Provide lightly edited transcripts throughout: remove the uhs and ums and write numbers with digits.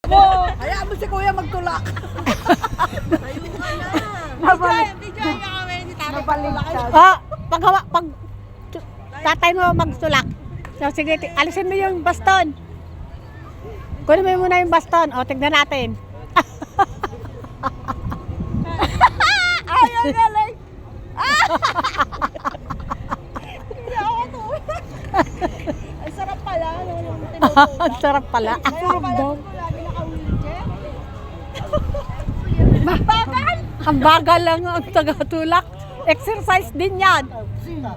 Hayaan mo si Kuya magtulak. Video niya kami ni tatay. Oh, pag tatay mo magtulak. So, sige, alisin mo yung baston. Kunin mo muna yung baston. O, tignan natin. Ay, ang galing! Hindi ako matulak. Ang sarap pala. Ang sarap pala. Sarap daw. Lagi naka-wheelchair. Bagal! Ang bagal lang ang tagatulak. Exercise din yan. Okay na.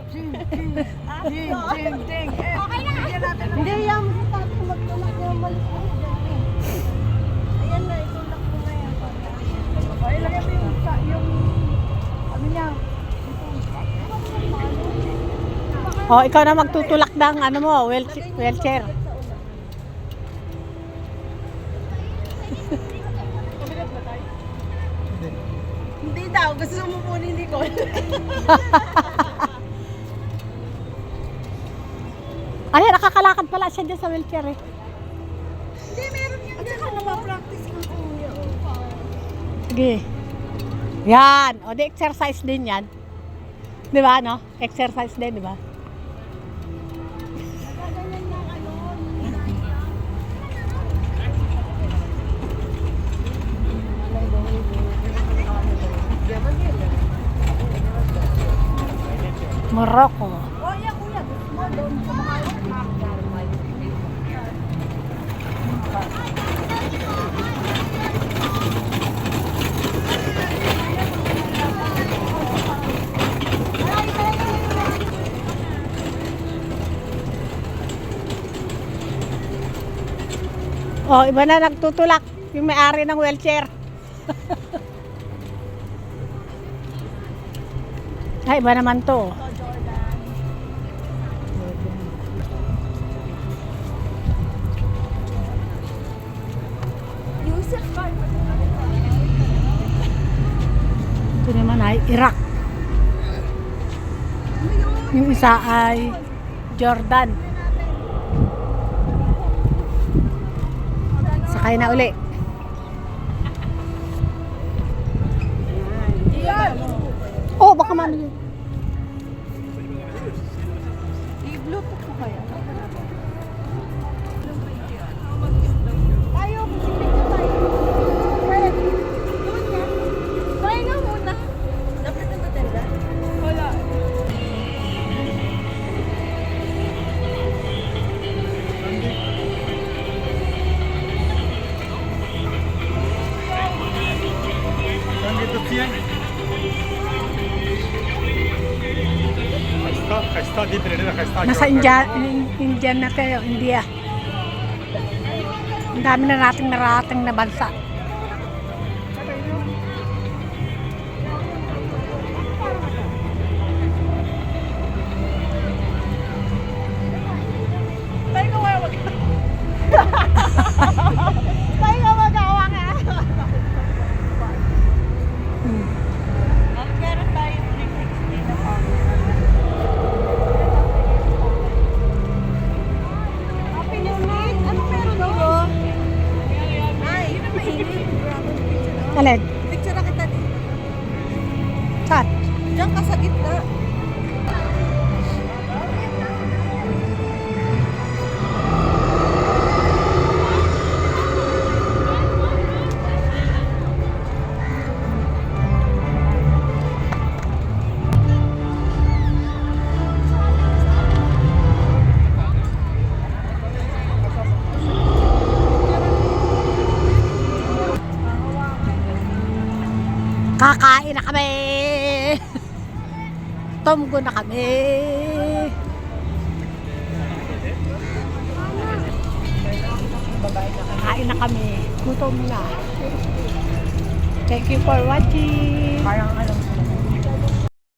Hindi, yan. Tatay magtulak niya maliit. Ayan na, itulak mo na yan. Ay, lagyan mo yung ano niya. O, ikaw na magtutulak ng ano mo, wheelchair. Hindi daw, gusto mo po ni Nicole. Ay, nakakalakad pala siya dyan sa wheelchair eh. Hindi, meron yan. At saka napapractice ng kuya. Sige. Yan. O, di exercise din yan. Di ba, no? Exercise din, di ba? Morocco. Oh, yeah, kuya. Gusto mo doon sa mga Oh, iba na nagtutulak yung may-ari ng wheelchair. Ay, iba naman to. Ito naman ay Iraq. Yung isa ay Jordan. Sakay na uli. Oh, baka mali yun. i-bluetooth mo kaya. Tayo, mag-picture tayo. Pwede. Doon yan. Try na muna. Dapat na matanda? Wala. Nasa Indian na kayo, India. Ang dami na nating narating na bansa. Tayo ka wala Tayo ka magawa nga. Meron tayo 360 na Happy New Year! Ano meron dito? Ay, Alin? picture na kita dito. Saan? Diyan ka sa gitna. Kakain na kami! Tomgo na kami! Kakain na kami. Gutom na. Thank you for watching. Parang anong